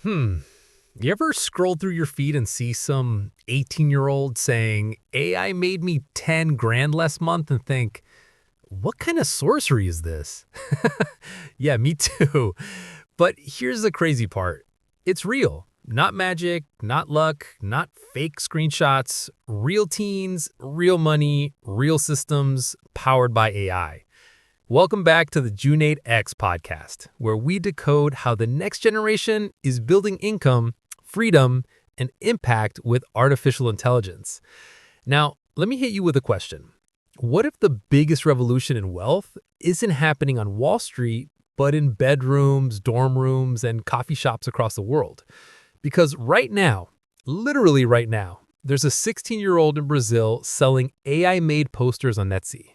Hmm. You ever scroll through your feed and see some 18-year-old saying, AI made me 10 grand last month and think, what kind of sorcery is this? Yeah, me too. But here's the crazy part. It's real. Not magic, not luck, not fake screenshots, real teens, real money, real systems powered by AI. Welcome back to the JunaidX Podcast, where we decode how the next generation is building income, freedom, and impact with artificial intelligence. Now, let me hit you with a question. What if the biggest revolution in wealth isn't happening on Wall Street, but in bedrooms, dorm rooms, and coffee shops across the world? Because right now, literally right now, there's a 16-year-old in Brazil selling AI-made posters on Etsy,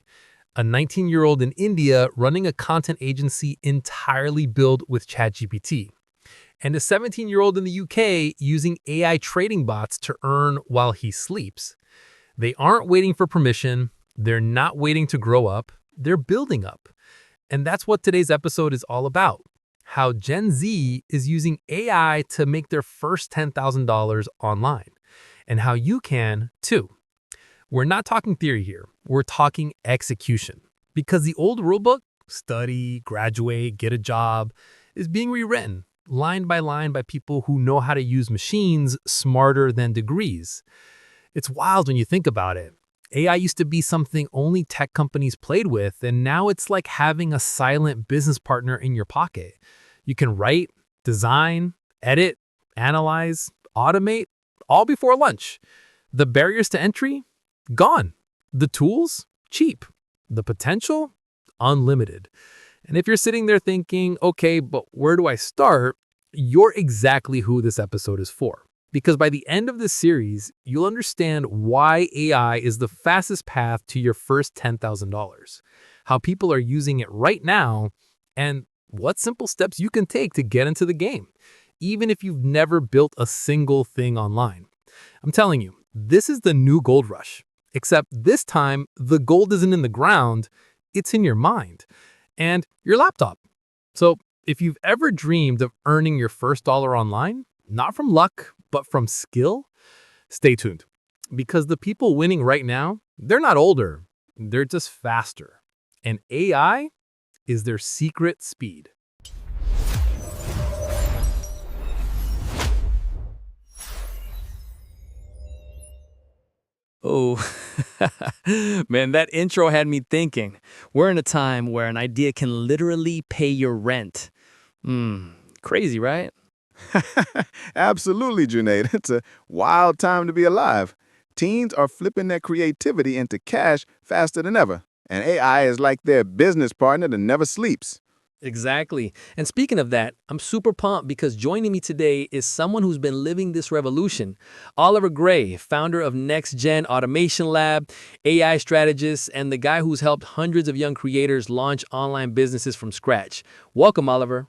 a 19-year-old in India running a content agency entirely built with ChatGPT, and a 17-year-old in the UK using AI trading bots to earn while he sleeps. They aren't waiting for permission. They're not waiting to grow up. They're building up. And that's what today's episode is all about. How Gen Z is using AI to make their first $10,000 online. And how you can, too. We're not talking theory here. We're talking execution. Because the old rulebook, study, graduate, get a job, is being rewritten line by line by people who know how to use machines smarter than degrees. It's wild when you think about it. AI used to be something only tech companies played with, and now it's like having a silent business partner in your pocket. You can write, design, edit, analyze, automate, all before lunch. The barriers to entry? Gone. The tools? Cheap. The potential? Unlimited. And if you're sitting there thinking, okay, but where do I start? You're exactly who this episode is for. Because by the end of this series, you'll understand why AI is the fastest path to your first $10,000, how people are using it right now, and what simple steps you can take to get into the game, even if you've never built a single thing online. I'm telling you, this is the new gold rush. Except this time, the gold isn't in the ground, it's in your mind and your laptop. So if you've ever dreamed of earning your first dollar online, not from luck, but from skill, stay tuned. Because the people winning right now, they're not older, they're just faster. And AI is their secret speed. Oh, man, that intro had me thinking. We're in a time where an idea can literally pay your rent. Crazy, right? Absolutely, Junaid. It's a wild time to be alive. Teens are flipping their creativity into cash faster than ever, and AI is like their business partner that never sleeps. Exactly. And speaking of that, I'm super pumped because joining me today is someone who's been living this revolution. Oliver Gray, founder of Next Gen Automation Lab, AI strategist, and the guy who's helped hundreds of young creators launch online businesses from scratch. Welcome, Oliver.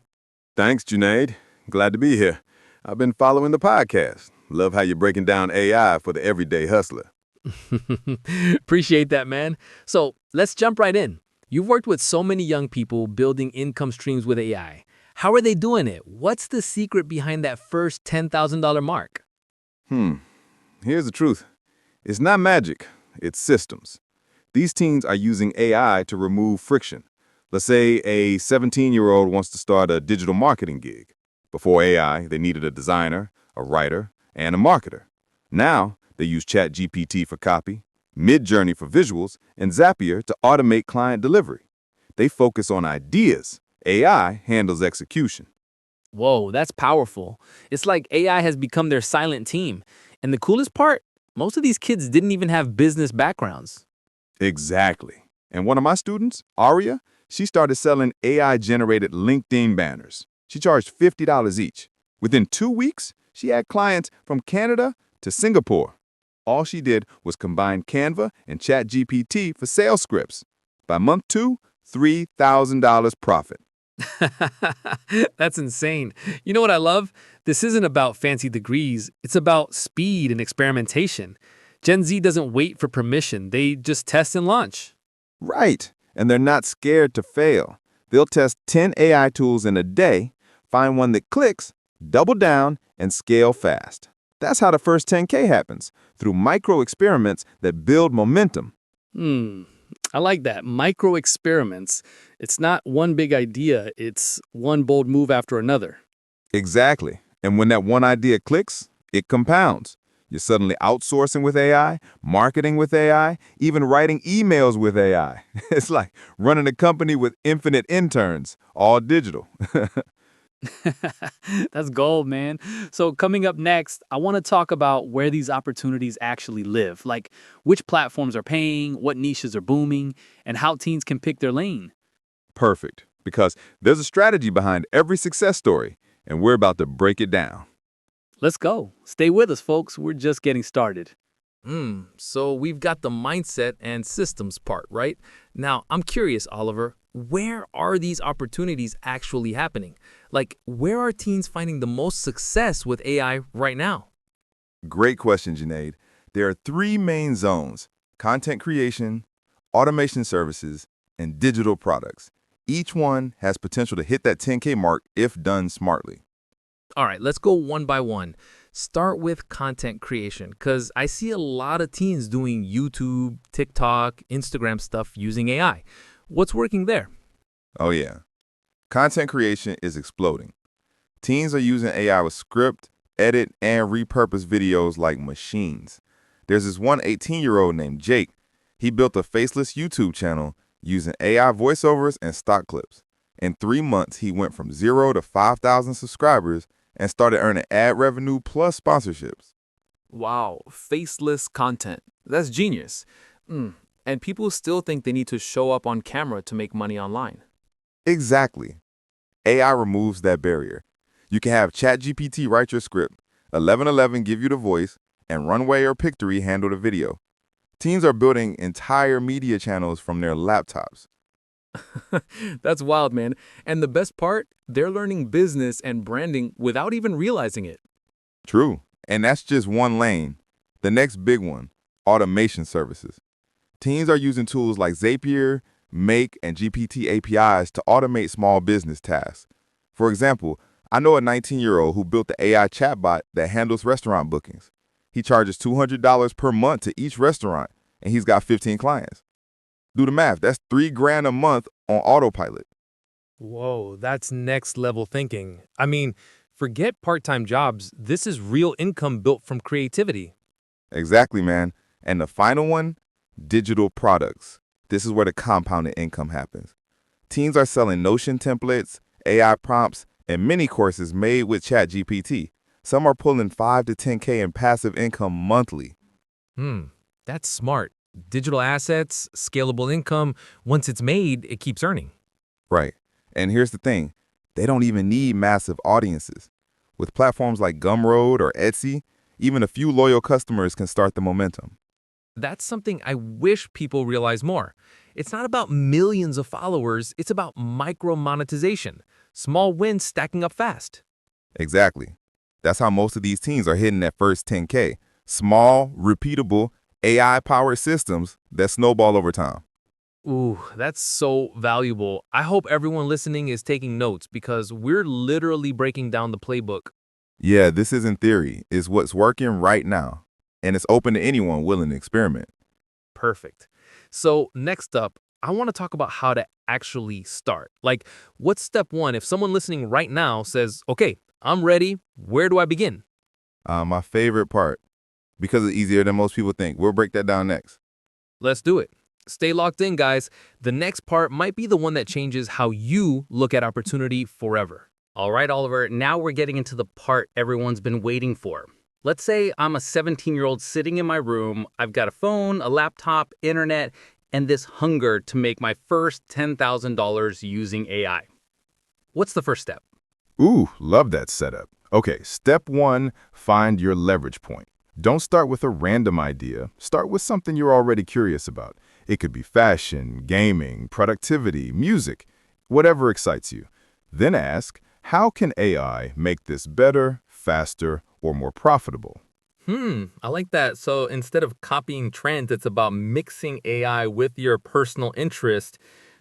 Thanks, Junaid. Glad to be here. I've been following the podcast. Love how you're breaking down AI for the everyday hustler. Appreciate that, man. So let's jump right in. You've worked with so many young people building income streams with AI. How are they doing it? What's the secret behind that first $10,000 mark? Here's the truth. It's not magic, it's systems. These teens are using AI to remove friction. Let's say a 17-year-old wants to start a digital marketing gig. Before AI, they needed a designer, a writer, and a marketer. Now, they use ChatGPT for copy, Midjourney for visuals, and Zapier to automate client delivery. They focus on ideas. AI handles execution. Whoa, that's powerful. It's like AI has become their silent team. And the coolest part, most of these kids didn't even have business backgrounds. Exactly. And one of my students, Aria, she started selling AI-generated LinkedIn banners. She charged $50 each. Within 2 weeks, she had clients from Canada to Singapore. All she did was combine Canva and ChatGPT for sales scripts. By month 2, $3,000 profit. That's insane. You know what I love? This isn't about fancy degrees. It's about speed and experimentation. Gen Z doesn't wait for permission. They just test and launch. Right. And they're not scared to fail. They'll test 10 AI tools in a day, find one that clicks, Double down and scale fast. That's how the first 10K happens, through micro experiments that build momentum. I like that. Micro experiments. It's not one big idea, it's one bold move after another. Exactly. And when that one idea clicks, it compounds. You're suddenly outsourcing with AI, marketing with AI, even writing emails with AI. It's like running a company with infinite interns, all digital. That's gold, man. So, coming up next, I want to talk about where these opportunities actually live, like which platforms are paying, what niches are booming, and how teens can pick their lane. Perfect. Because there's a strategy behind every success story, and we're about to break it down. Let's go. Stay with us, folks. We're just getting started. So we've got the mindset and systems part, right? Now, I'm curious, Oliver, where are these opportunities actually happening? Like, where are teens finding the most success with AI right now? Great question, Junaid. There are three main zones: content creation, automation services, and digital products. Each one has potential to hit that 10K mark if done smartly. All right, let's go one by one. Start with content creation, because I see a lot of teens doing YouTube, TikTok, Instagram stuff using AI. What's working there? Oh, yeah. Content creation is exploding. Teens are using AI with script, edit, and repurpose videos like machines. There's this one 18-year-old named Jake. He built a faceless YouTube channel using AI voiceovers and stock clips. In 3 months, he went from 0 to 5,000 subscribers and started earning ad revenue plus sponsorships. Wow, faceless content. That's genius. And people still think they need to show up on camera to make money online. Exactly. AI removes that barrier. You can have ChatGPT write your script, 1111 give you the voice, and Runway or Pictory handle the video. Teens are building entire media channels from their laptops. That's wild, man. And the best part, they're learning business and branding without even realizing it. True. And that's just one lane. The next big one, automation services. Teens are using tools like Zapier, Make, and GPT APIs to automate small business tasks. For example, I know a 19-year-old who built the AI chatbot that handles restaurant bookings. He charges $200 per month to each restaurant, and he's got 15 clients. Do the math. That's $3,000 a month on autopilot. Whoa, that's next level thinking. I mean, forget part-time jobs. This is real income built from creativity. Exactly, man. And the final one, digital products. This is where the compounded income happens. Teens are selling Notion templates, AI prompts, and mini courses made with ChatGPT. Some are pulling 5 to 10K in passive income monthly. That's smart. Digital assets, scalable income. Once it's made, it keeps earning. Right. And here's the thing. They don't even need massive audiences. With platforms like Gumroad or Etsy, even a few loyal customers can start the momentum. That's something I wish people realize more. It's not about millions of followers, it's about micro monetization. Small wins stacking up fast. Exactly. That's how most of these teens are hitting that first 10K. Small, repeatable, AI-powered systems that snowball over time. Ooh, that's so valuable. I hope everyone listening is taking notes because we're literally breaking down the playbook. Yeah, this isn't theory. It's what's working right now. And it's open to anyone willing to experiment. Perfect. So next up, I want to talk about how to actually start. Like, what's step one if someone listening right now says, okay, I'm ready, where do I begin? My favorite part, because it's easier than most people think. We'll break that down next. Let's do it. Stay locked in, guys. The next part might be the one that changes how you look at opportunity forever. All right, Oliver, now we're getting into the part everyone's been waiting for. Let's say I'm a 17-year-old sitting in my room. I've got a phone, a laptop, internet, and this hunger to make my first $10,000 using AI. What's the first step? Ooh, love that setup. Okay, step one, find your leverage point. Don't start with a random idea. Start with something you're already curious about. It could be fashion, gaming, productivity, music, whatever excites you. Then ask, how can AI make this better, faster, or more profitable? I like that. So instead of copying trends, it's about mixing AI with your personal interest.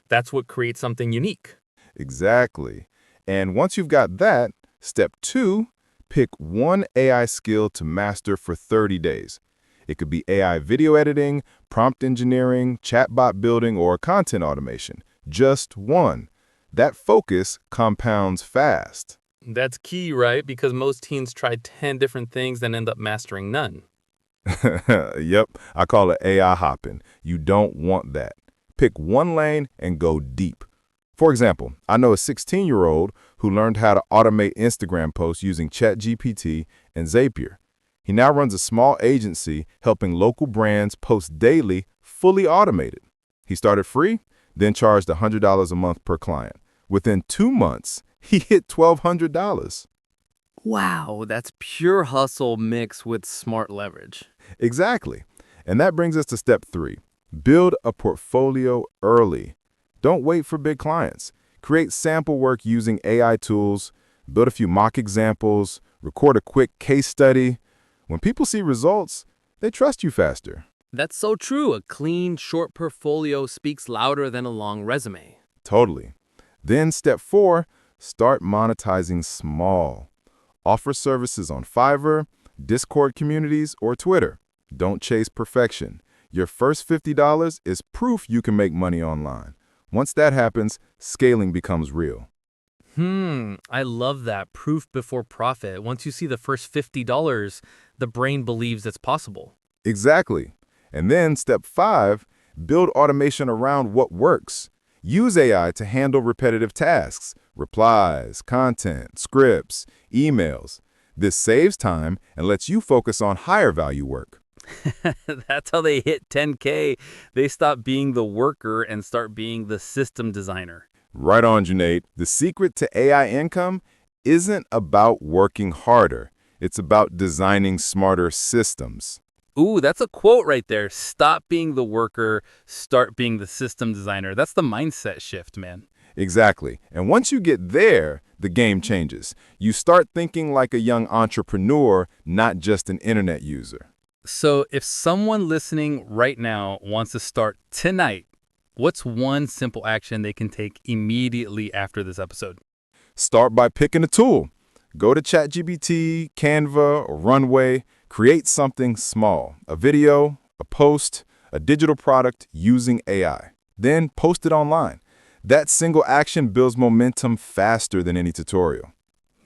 That's what creates something unique. Exactly. And once you've got that, Step 2, pick one AI skill to master for 30 days. It could be AI video editing, prompt engineering, chatbot building, or content automation. Just one. That focus compounds fast. That's key, right? Because most teens try 10 different things and end up mastering none. Yep, I call it AI hopping. You don't want that. Pick one lane and go deep. For example, I know a 16-year-old who learned how to automate Instagram posts using ChatGPT and Zapier. He now runs a small agency helping local brands post daily, fully automated. He started free, then charged $100 a month per client. Within 2 months, he hit $1,200. Wow, that's pure hustle mixed with smart leverage. Exactly. And that brings us to step 3. Build a portfolio early. Don't wait for big clients. Create sample work using AI tools, build a few mock examples, record a quick case study. When people see results, they trust you faster. That's so true. A clean, short portfolio speaks louder than a long resume. Totally. Then step 4, start monetizing small. Offer services on Fiverr, Discord communities, or Twitter. Don't chase perfection. Your first $50 is proof you can make money online. Once that happens, scaling becomes real. I love that. Proof before profit. Once you see the first $50, the brain believes it's possible. Exactly. And then step 5, build automation around what works. Use AI to handle repetitive tasks, replies, content, scripts, emails. This saves time and lets you focus on higher value work. That's how they hit 10K. They stop being the worker and start being the system designer. Right on, Junaid. The secret to AI income isn't about working harder. It's about designing smarter systems. Ooh, that's a quote right there. Stop being the worker, start being the system designer. That's the mindset shift, man. Exactly. And once you get there, the game changes. You start thinking like a young entrepreneur, not just an internet user. So if someone listening right now wants to start tonight, what's one simple action they can take immediately after this episode? Start by picking a tool. Go to ChatGPT, Canva, or Runway. Create something small, a video, a post, a digital product using AI. Then post it online. That single action builds momentum faster than any tutorial.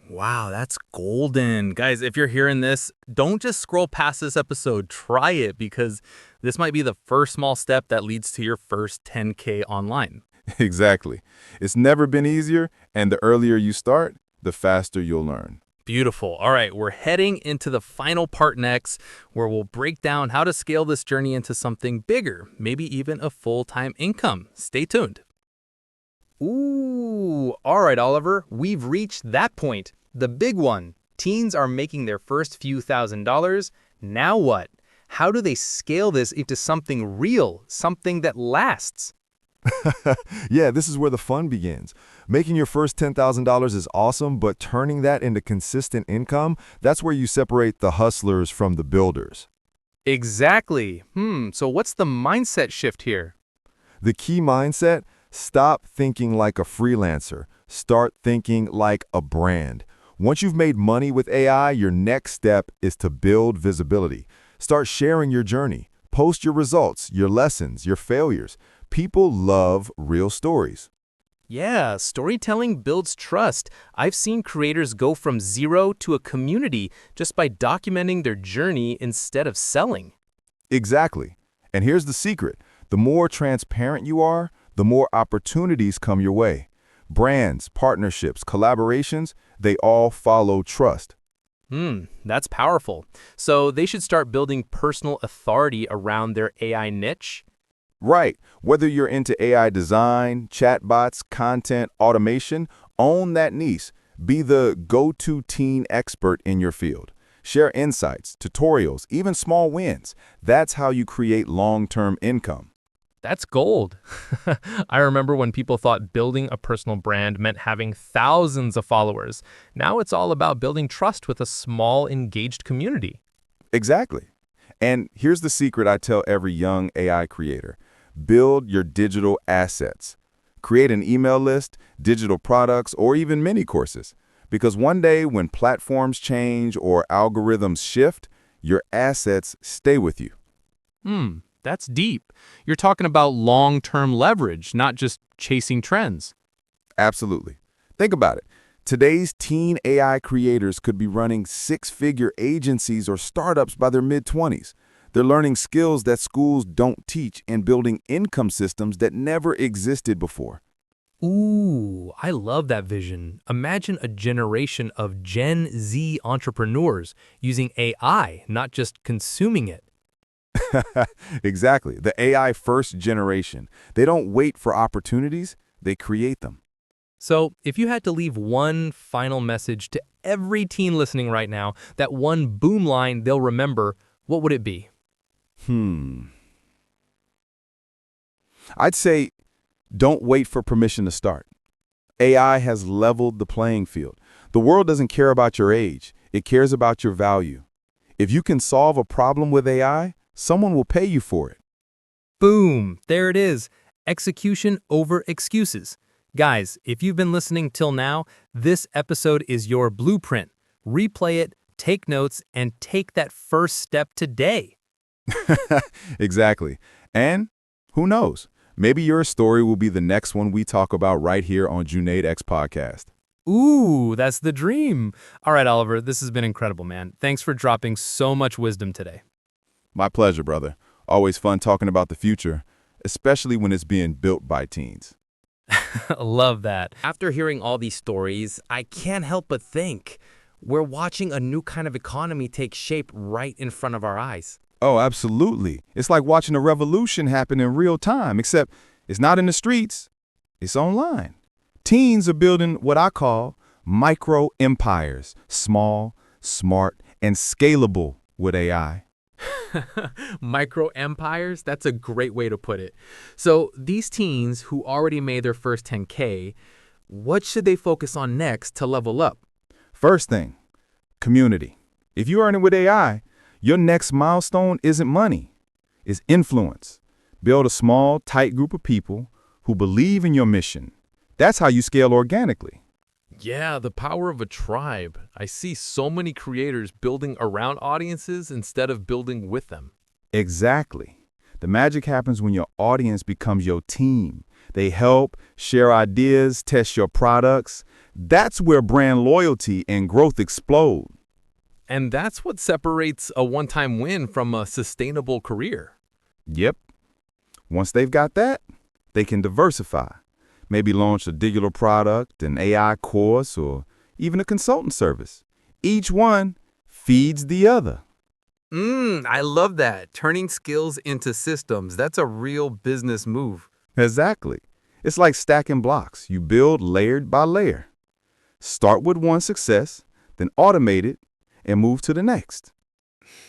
Wow, that's golden. Guys, if you're hearing this, don't just scroll past this episode. Try it because this might be the first small step that leads to your first 10K online. Exactly. It's never been easier, and the earlier you start, the faster you'll learn. Beautiful. All right, we're heading into the final part next, where we'll break down how to scale this journey into something bigger, maybe even a full-time income. Stay tuned. Ooh, all right, Oliver, we've reached that point. The big one. Teens are making their first few $1,000s. Now what? How do they scale this into something real, something that lasts? Yeah, this is where the fun begins. Making your first $10,000 is awesome, but turning that into consistent income, that's where you separate the hustlers from the builders. Exactly. So what's the mindset shift here? The key mindset: stop thinking like a freelancer. Start thinking like a brand. Once you've made money with AI, your next step is to build visibility. Start sharing your journey. Post your results, your lessons, your failures. People love real stories. Yeah, storytelling builds trust. I've seen creators go from zero to a community just by documenting their journey instead of selling. Exactly. And here's the secret. The more transparent you are, the more opportunities come your way. Brands, partnerships, collaborations, they all follow trust. That's powerful. So they should start building personal authority around their AI niche? Right. Whether you're into AI design, chatbots, content, automation, own that niche. Be the go-to teen expert in your field. Share insights, tutorials, even small wins. That's how you create long-term income. That's gold. I remember when people thought building a personal brand meant having thousands of followers. Now it's all about building trust with a small, engaged community. Exactly. And here's the secret I tell every young AI creator. Build your digital assets. Create an email list, digital products, or even mini courses. Because one day when platforms change or algorithms shift, your assets stay with you. That's deep. You're talking about long-term leverage, not just chasing trends. Absolutely. Think about it. Today's teen AI creators could be running six-figure agencies or startups by their mid-20s. They're learning skills that schools don't teach and building income systems that never existed before. Ooh, I love that vision. Imagine a generation of Gen Z entrepreneurs using AI, not just consuming it. Exactly. The AI first generation. They don't wait for opportunities, they create them. So, if you had to leave one final message to every teen listening right now, that one boom line they'll remember, what would it be? I'd say don't wait for permission to start. AI has leveled the playing field. The world doesn't care about your age. It cares about your value. If you can solve a problem with AI, someone will pay you for it. Boom, there it is. Execution over excuses. Guys, if you've been listening till now, this episode is your blueprint. Replay it, take notes, and take that first step today. Exactly. And who knows? Maybe your story will be the next one we talk about right here on JunaidX Podcast. Ooh, that's the dream. All right, Oliver, this has been incredible, man. Thanks for dropping so much wisdom today. My pleasure, brother. Always fun talking about the future, especially when it's being built by teens. Love that. After hearing all these stories, I can't help but think we're watching a new kind of economy take shape right in front of our eyes. Oh, absolutely. It's like watching a revolution happen in real time, except it's not in the streets, it's online. Teens are building what I call micro empires, small, smart, and scalable with AI. Micro empires? That's a great way to put it. So these teens who already made their first 10K, what should they focus on next to level up? First thing, community. If you earn it with AI, your next milestone isn't money, it's influence. Build a small, tight group of people who believe in your mission. That's how you scale organically. Yeah, the power of a tribe. I see so many creators building around audiences instead of building with them. Exactly. The magic happens when your audience becomes your team. They help, share ideas, test your products. That's where brand loyalty and growth explode. And that's what separates a one-time win from a sustainable career. Yep. Once they've got that, they can diversify. Maybe launch a digital product, an AI course, or even a consultant service. Each one feeds the other. I love that. Turning skills into systems. That's a real business move. Exactly. It's like stacking blocks. You build layered by layer. Start with one success, then automate it, and move to the next.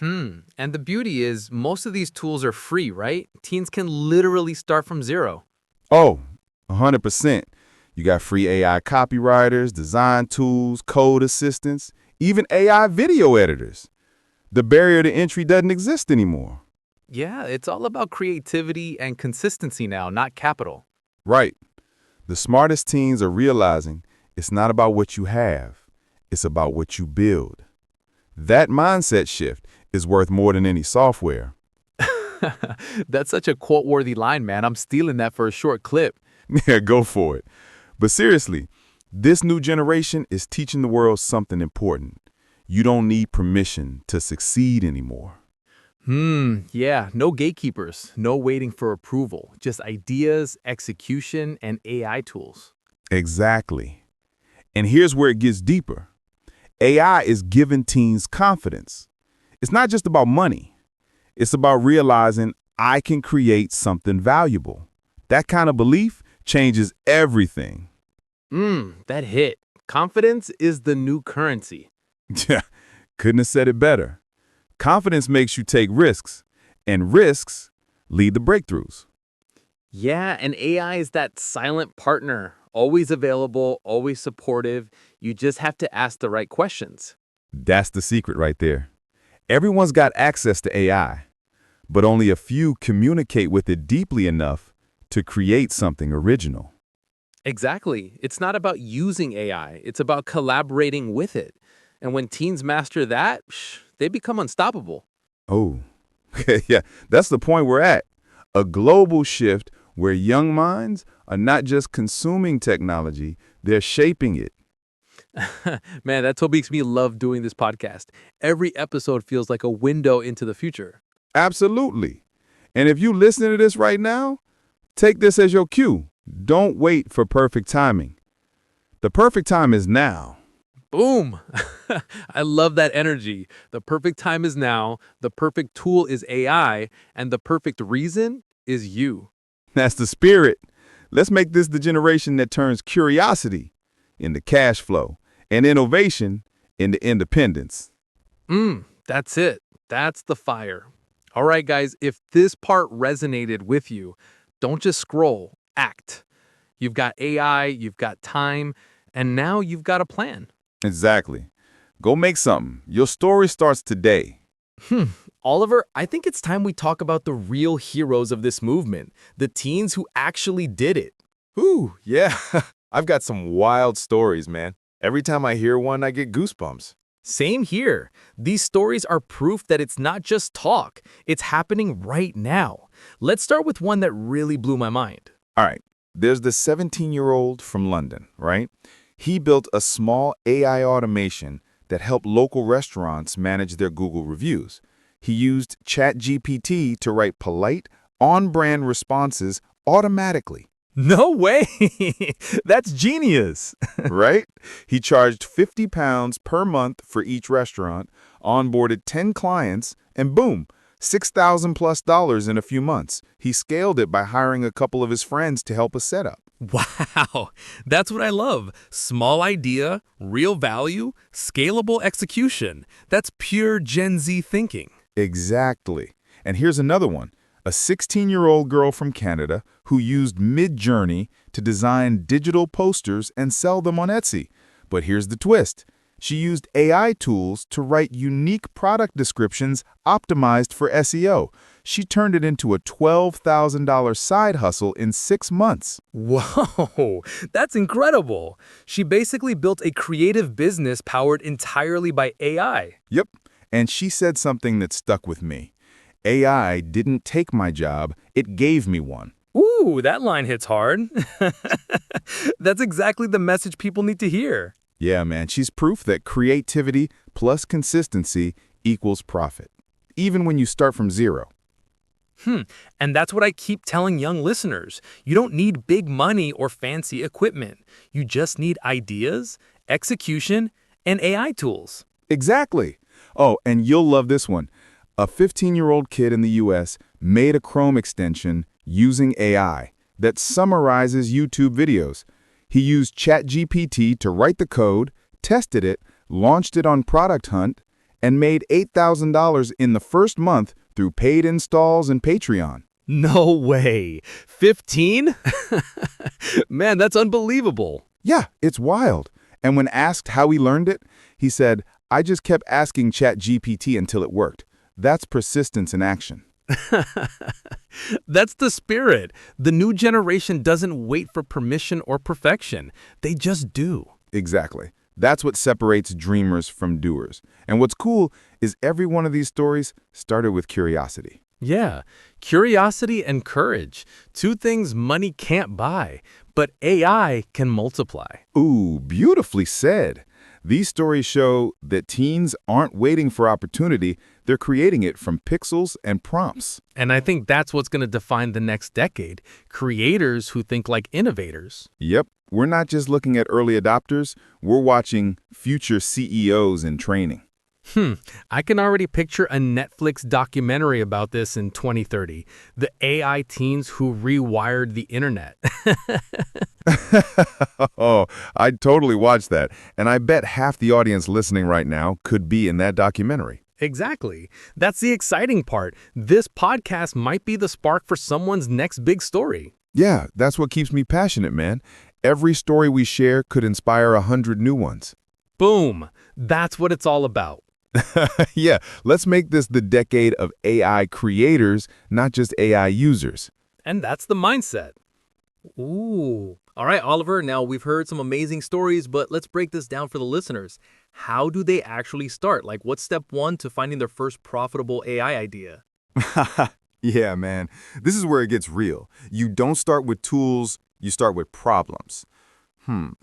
And the beauty is most of these tools are free, right? Teens can literally start from zero. Oh, 100%. You got free AI copywriters, design tools, code assistants, even AI video editors. The barrier to entry doesn't exist anymore. Yeah, it's all about creativity and consistency now, not capital. Right. The smartest teens are realizing it's not about what you have, it's about what you build. That mindset shift is worth more than any software. That's such a quote-worthy line, man. I'm stealing that for a short clip. Yeah, go for it. But seriously, this new generation is teaching the world something important. You don't need permission to succeed anymore. Yeah, no gatekeepers, no waiting for approval, just ideas, execution, and AI tools. Exactly. And here's where it gets deeper. AI is giving teens confidence. It's not just about money. It's about realizing I can create something valuable. That kind of belief changes everything. That hit. Confidence is the new currency. Yeah, couldn't have said it better. Confidence makes you take risks, and risks lead to breakthroughs. Yeah, and AI is that silent partner, always available, always supportive. You just have to ask the right questions. That's the secret right there. Everyone's got access to AI, but only a few communicate with it deeply enough to create something original. Exactly. It's not about using AI, it's about collaborating with it. And when teens master that, they become unstoppable. Oh, yeah, that's the point we're at. A global shift where young minds are not just consuming technology, they're shaping it. Man, that's what makes me love doing this podcast. Every episode feels like a window into the future. Absolutely. And if you listen to this right now, take this as your cue. Don't wait for perfect timing. The perfect time is now. Boom! I love that energy. The perfect time is now, the perfect tool is AI, and the perfect reason is you. That's the spirit. Let's make this the generation that turns curiosity into cash flow and innovation into independence. That's it. That's the fire. All right, guys, if this part resonated with you, don't just scroll, act. You've got AI, you've got time, and now you've got a plan. Exactly. Go make something. Your story starts today. Oliver, I think it's time we talk about the real heroes of this movement, the teens who actually did it. Ooh, yeah. I've got some wild stories, man. Every time I hear one, I get goosebumps. Same here. These stories are proof that it's not just talk, it's happening right now. Let's start with one that really blew my mind. All right, there's the 17-year-old from London, right? He built a small AI automation that helped local restaurants manage their Google reviews. He used ChatGPT to write polite, on-brand responses automatically. No way! That's genius! Right? He charged £50 per month for each restaurant, onboarded 10 clients, and boom, $6,000+ in a few months. He scaled it by hiring a couple of his friends to help us set up. Wow, that's what I love. Small idea, real value, scalable execution. That's pure Gen Z thinking. Exactly. And here's another one. A 16-year-old girl from Canada who used Midjourney to design digital posters and sell them on Etsy. But here's the twist. She used AI tools to write unique product descriptions optimized for SEO. She turned it into a $12,000 side hustle in 6 months. Whoa, that's incredible. She basically built a creative business powered entirely by AI. Yep. And she said something that stuck with me. AI didn't take my job, it gave me one. Ooh, that line hits hard. That's exactly the message people need to hear. Yeah, man, she's proof that creativity plus consistency equals profit, even when you start from zero. And that's what I keep telling young listeners. You don't need big money or fancy equipment. You just need ideas, execution, and AI tools. Exactly. Oh, and you'll love this one. A 15-year-old kid in the US made a Chrome extension using AI that summarizes YouTube videos. He used ChatGPT to write the code, tested it, launched it on Product Hunt, and made $8,000 in the first month through paid installs and Patreon. No way. 15? Man, that's unbelievable. Yeah, it's wild. And when asked how he learned it, he said, "I just kept asking ChatGPT until it worked." That's persistence in action. That's the spirit. The new generation doesn't wait for permission or perfection. They just do. Exactly. That's what separates dreamers from doers. And what's cool is every one of these stories started with curiosity. Yeah, curiosity and courage. Two things money can't buy, but AI can multiply. Ooh, beautifully said. These stories show that teens aren't waiting for opportunity, they're creating it from pixels and prompts. And I think that's what's going to define the next decade. Creators who think like innovators. Yep, we're not just looking at early adopters, we're watching future CEOs in training. I can already picture a Netflix documentary about this in 2030. The AI teens who rewired the internet. Oh, I'd totally watch that. And I bet half the audience listening right now could be in that documentary. Exactly. That's the exciting part. This podcast might be the spark for someone's next big story. Yeah, that's what keeps me passionate, man. Every story we share could inspire 100 new ones. Boom. That's what it's all about. Yeah, let's make this the decade of AI creators, not just AI users. And that's the mindset. Ooh, All right, Oliver, now we've heard some amazing stories, but let's break this down for the listeners. How do they actually start? Like, what's step one to finding their first profitable AI idea? Yeah, man. This is where it gets real. You don't start with tools, you start with problems.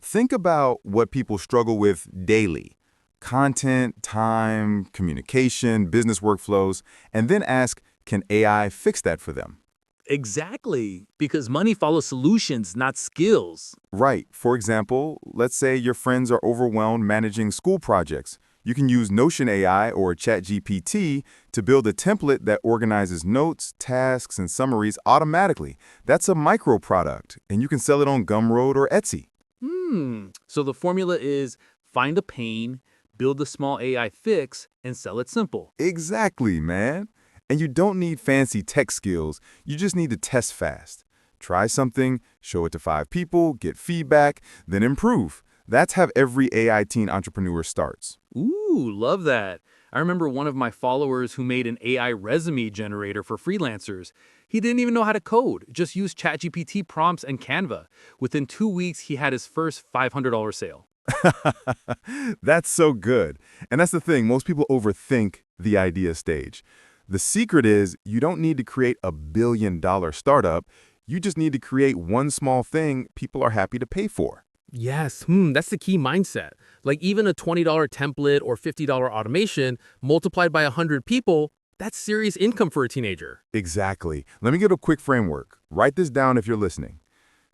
Think about what people struggle with daily. Content, time, communication, business workflows, and then ask, can AI fix that for them? Exactly, because money follows solutions, not skills. Right. For example, let's say your friends are overwhelmed managing school projects. You can use Notion AI or ChatGPT to build a template that organizes notes, tasks, and summaries automatically. That's a micro product, and you can sell it on Gumroad or Etsy. So the formula is find a pain, build a small AI fix, and sell it simple. Exactly, man. And you don't need fancy tech skills. You just need to test fast. Try something, show it to 5 people, get feedback, then improve. That's how every AI teen entrepreneur starts. Ooh, love that. I remember one of my followers who made an AI resume generator for freelancers. He didn't even know how to code, just used ChatGPT prompts and Canva. Within 2 weeks, he had his first $500 sale. That's so good. And that's the thing, most people overthink the idea stage. The secret is you don't need to create a billion-dollar startup. You just need to create one small thing people are happy to pay for. Yes, that's the key mindset. Like even a $20 template or $50 automation multiplied by 100 people, that's serious income for a teenager. Exactly. Let me give a quick framework. Write this down if you're listening.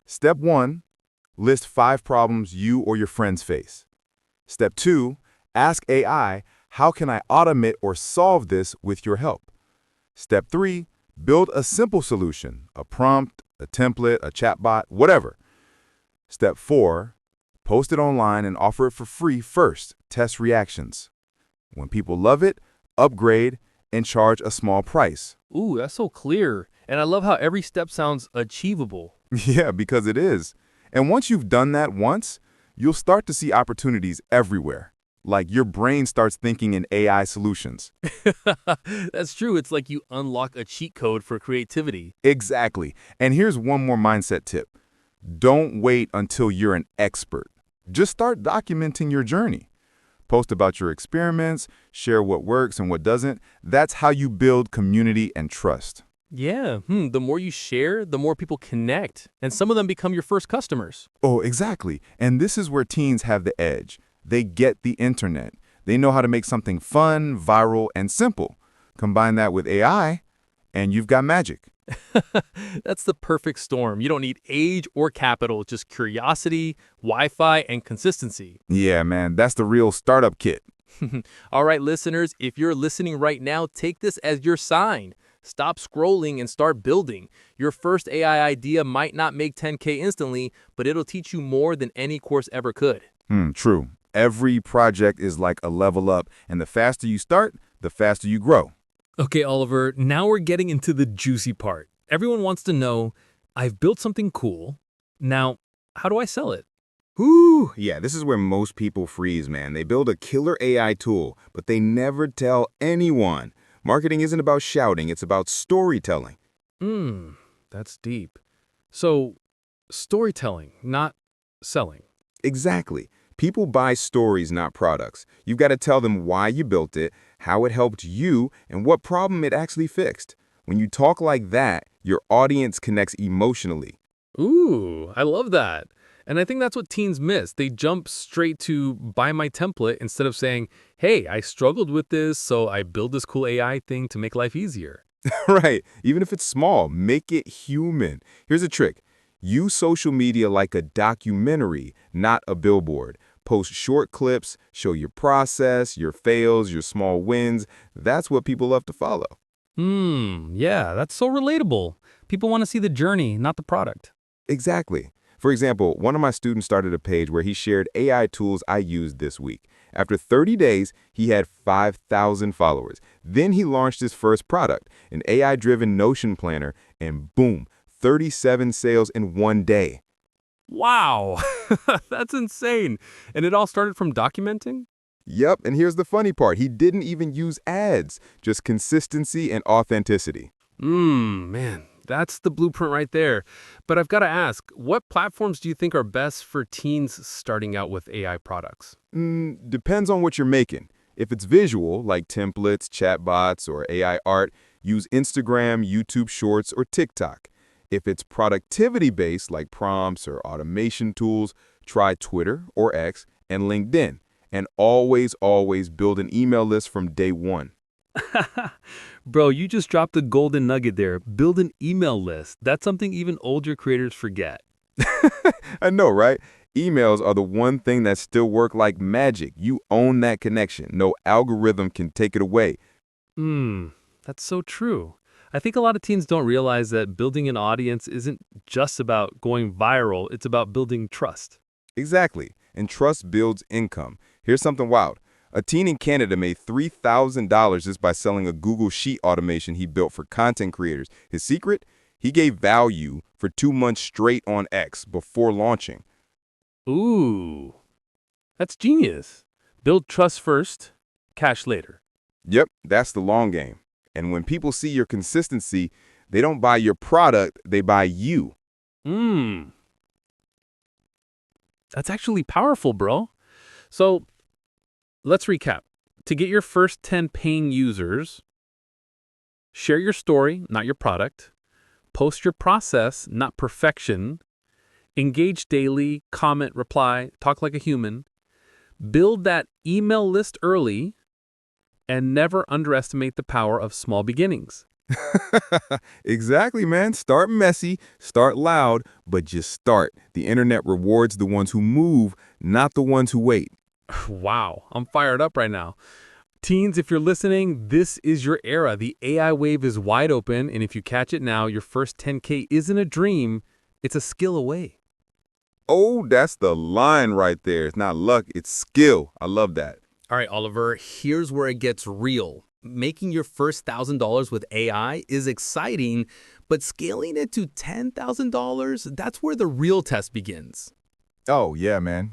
Step 1, list 5 problems you or your friends face. Step 2, ask AI, how can I automate or solve this with your help? Step 3, build a simple solution, a prompt, a template, a chatbot, whatever. Step 4, post it online and offer it for free first. Test reactions. When people love it, upgrade and charge a small price. Ooh, that's so clear. And I love how every step sounds achievable. Yeah, because it is. And once you've done that once, you'll start to see opportunities everywhere. Like your brain starts thinking in AI solutions. That's true. It's like you unlock a cheat code for creativity. Exactly. And here's one more mindset tip. Don't wait until you're an expert. Just start documenting your journey. Post about your experiments, share what works and what doesn't. That's how you build community and trust. Yeah, the more you share, the more people connect. And some of them become your first customers. Oh, exactly. And this is where teens have the edge. They get the internet. They know how to make something fun, viral, and simple. Combine that with AI, and you've got magic. That's the perfect storm. You don't need age or capital, just curiosity, Wi-Fi, and consistency. Yeah, man, that's the real startup kit. All right, listeners, if you're listening right now, take this as your sign. Stop scrolling and start building. Your first AI idea might not make 10K instantly, but it'll teach you more than any course ever could. True. Every project is like a level up, and the faster you start, the faster you grow. Okay, Oliver, now we're getting into the juicy part. Everyone wants to know, I've built something cool. Now, how do I sell it? Whew, yeah, this is where most people freeze, man. They build a killer AI tool, but they never tell anyone. Marketing isn't about shouting, it's about storytelling. That's deep. So, storytelling, not selling. Exactly. People buy stories, not products. You've got to tell them why you built it, how it helped you, and what problem it actually fixed. When you talk like that, your audience connects emotionally. Ooh, I love that. And I think that's what teens miss. They jump straight to buy my template instead of saying, hey, I struggled with this, so I built this cool AI thing to make life easier. Right. Even if it's small, make it human. Here's a trick. Use social media like a documentary, not a billboard. Post short clips, show your process, your fails, your small wins. That's what people love to follow. Yeah, that's so relatable. People want to see the journey, not the product. Exactly. For example, one of my students started a page where he shared AI tools I used this week. After 30 days, he had 5,000 followers. Then he launched his first product, an AI-driven Notion planner, and boom, 37 sales in one day. Wow, that's insane. And it all started from documenting? Yep, and here's the funny part. He didn't even use ads, just consistency and authenticity. Man, That's the blueprint right there. But I've got to ask, what platforms do you think are best for teens starting out with AI products? Depends on what you're making. If it's visual, like templates, chatbots, or AI art, use Instagram, YouTube Shorts, or TikTok. If it's productivity-based, like prompts or automation tools, try Twitter or X and LinkedIn. And always build an email list from day one. Bro, you just dropped the golden nugget there. Build an email list. That's something even older creators forget. I know, right? Emails are the one thing that still work like magic. You own that connection. No algorithm can take it away. That's so true. I think a lot of teens don't realize that building an audience isn't just about going viral. It's about building trust. Exactly. And trust builds income. Here's something wild. A teen in Canada made $3,000 just by selling a Google Sheet automation he built for content creators. His secret? He gave value for 2 months straight on X before launching. Ooh, that's genius. Build trust first, cash later. Yep, that's the long game. And when people see your consistency, they don't buy your product, they buy you. That's actually powerful, bro. So let's recap. To get your first 10 paying users, share your story, not your product. Post your process, not perfection. Engage daily, comment, reply, talk like a human. Build that email list early, and never underestimate the power of small beginnings. Exactly, man. Start messy, start loud, but just start. The internet rewards the ones who move, not the ones who wait. Wow, I'm fired up right now. Teens, if you're listening, this is your era. The AI wave is wide open, and if you catch it now, your first 10K isn't a dream, it's a skill away. Oh, that's the line right there. It's not luck, it's skill. I love that. All right, Oliver, here's where it gets real. Making your first $1,000 with AI is exciting, but scaling it to $10,000, that's where the real test begins. Oh, yeah, man.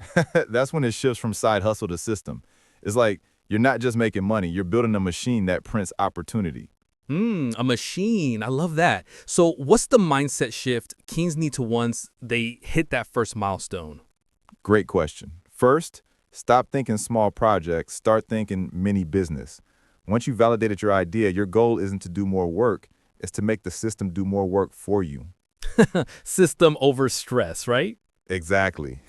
That's when it shifts from side hustle to system. It's like you're not just making money, you're building a machine that prints opportunity. A machine. I love that. So what's the mindset shift teens need to once they hit that first milestone? Great question. First, stop thinking small projects, start thinking mini business. Once you validated your idea, your goal isn't to do more work, it's to make the system do more work for you. System over stress, right? Exactly.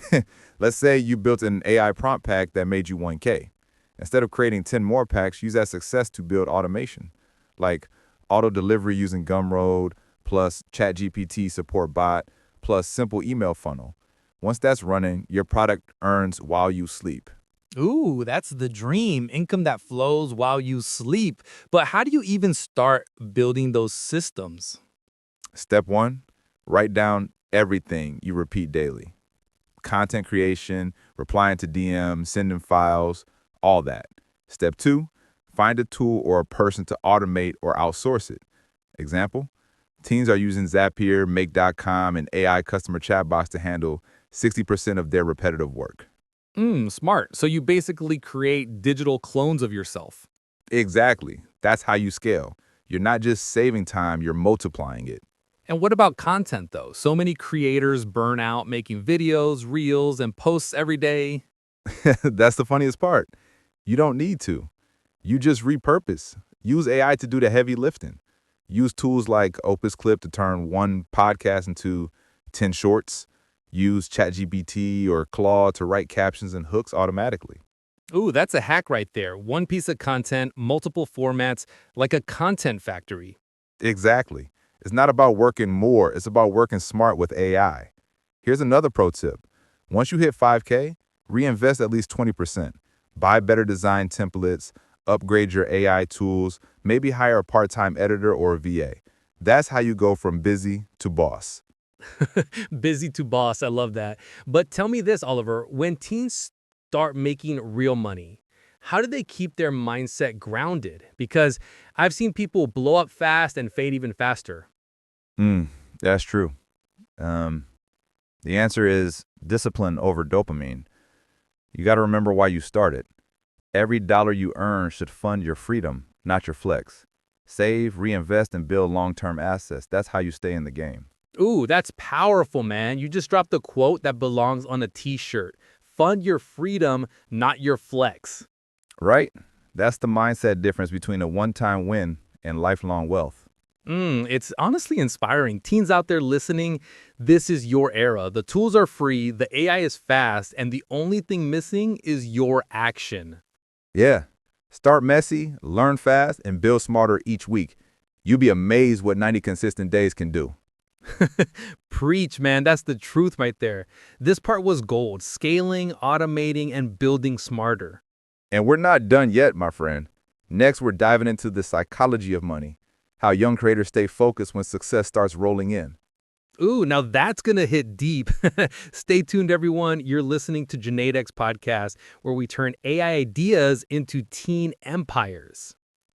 Let's say you built an AI prompt pack that made you 1K. Instead of creating 10 more packs, use that success to build automation, like auto delivery using Gumroad, plus ChatGPT support bot, plus simple email funnel. Once that's running, your product earns while you sleep. Ooh, that's the dream. Income that flows while you sleep. But how do you even start building those systems? Step 1, write down everything you repeat daily. Content creation, replying to DMs, sending files, all that. Step 2, find a tool or a person to automate or outsource it. Example, teens are using Zapier, Make.com, and AI customer chatbots to handle 60% of their repetitive work. Smart. So you basically create digital clones of yourself. Exactly. That's how you scale. You're not just saving time, you're multiplying it. And what about content, though? So many creators burn out making videos, reels, and posts every day. That's the funniest part. You don't need to. You just repurpose. Use AI to do the heavy lifting. Use tools like Opus Clip to turn one podcast into 10 shorts. Use ChatGPT or Claude to write captions and hooks automatically. Ooh, that's a hack right there. One piece of content, multiple formats, like a content factory. Exactly. It's not about working more, it's about working smart with AI. Here's another pro tip. Once you hit 5K, reinvest at least 20%. Buy better design templates, upgrade your AI tools, maybe hire a part-time editor or a VA. That's how you go from busy to boss. Busy to boss. I love that. But tell me this, Oliver, when teens start making real money, how do they keep their mindset grounded? Because I've seen people blow up fast and fade even faster. That's true. The answer is discipline over dopamine. You got to remember why you started. Every dollar you earn should fund your freedom, not your flex. Save, reinvest, and build long-term assets. That's how you stay in the game. Ooh, that's powerful, man. You just dropped a quote that belongs on a t-shirt. Fund your freedom, not your flex. Right? That's the mindset difference between a one-time win and lifelong wealth. It's honestly inspiring. Teens out there listening, this is your era. The tools are free, the AI is fast, and the only thing missing is your action. Yeah. Start messy, learn fast, and build smarter each week. You'll be amazed what 90 consistent days can do. Preach, man. That's the truth right there. This part was gold. Scaling, automating, and building smarter. And we're not done yet, my friend. Next, we're diving into the psychology of money, how young creators stay focused when success starts rolling in. Ooh, now that's going to hit deep. Stay tuned, everyone. You're listening to JunaidX Podcast, where we turn AI ideas into teen empires.